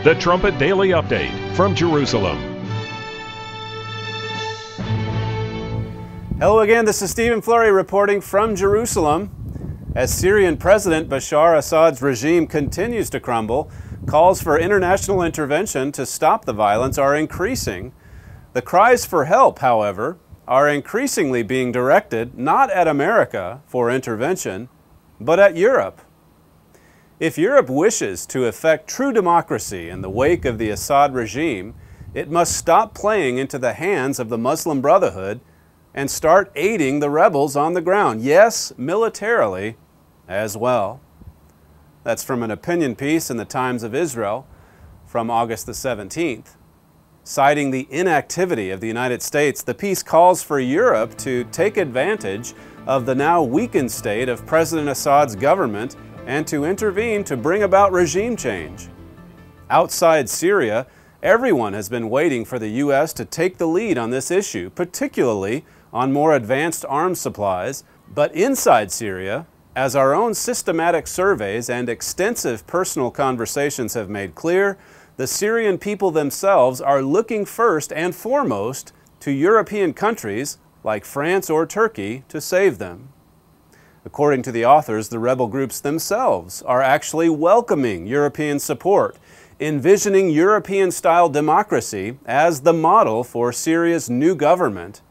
The Trumpet Daily Update from Jerusalem. Hello again, this is Stephen Flurry reporting from Jerusalem. As Syrian President Bashar Assad's regime continues to crumble, calls for international intervention to stop the violence are increasing. The cries for help, however, are increasingly being directed not at America for intervention, but at Europe. If Europe wishes to effect true democracy in the wake of the Assad regime, it must stop playing into the hands of the Muslim Brotherhood and start aiding the rebels on the ground, yes, militarily as well. That's from an opinion piece in the Times of Israel from August the 17th. Citing the inactivity of the United States, the piece calls for Europe to take advantage of the now weakened state of President Assad's government and to intervene to bring about regime change. Outside Syria, everyone has been waiting for the U.S. to take the lead on this issue, particularly on more advanced arms supplies. But inside Syria, as our own systematic surveys and extensive personal conversations have made clear, the Syrian people themselves are looking first and foremost to European countries like France or Turkey to save them. According to the authors, the rebel groups themselves are actually welcoming European support, envisioning European-style democracy as the model for Syria's new government.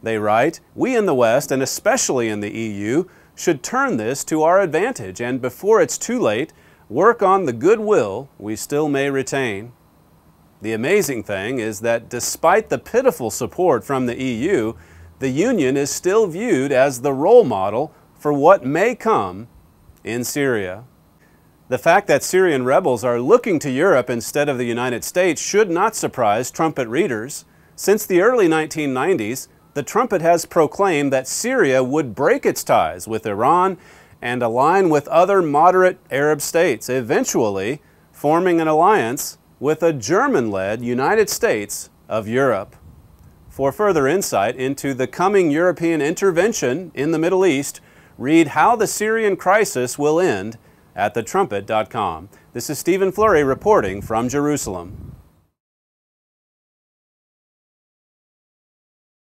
They write, "We in the West, and especially in the EU, should turn this to our advantage and before it's too late, work on the goodwill we still may retain." The amazing thing is that despite the pitiful support from the EU, the Union is still viewed as the role model for what may come in Syria. The fact that Syrian rebels are looking to Europe instead of the United States should not surprise Trumpet readers. Since the early 1990s, the Trumpet has proclaimed that Syria would break its ties with Iran and align with other moderate Arab states, eventually forming an alliance with a German-led United States of Europe. For further insight into the coming European intervention in the Middle East, read How the Syrian Crisis Will End at thetrumpet.com. This is Stephen Flurry reporting from Jerusalem.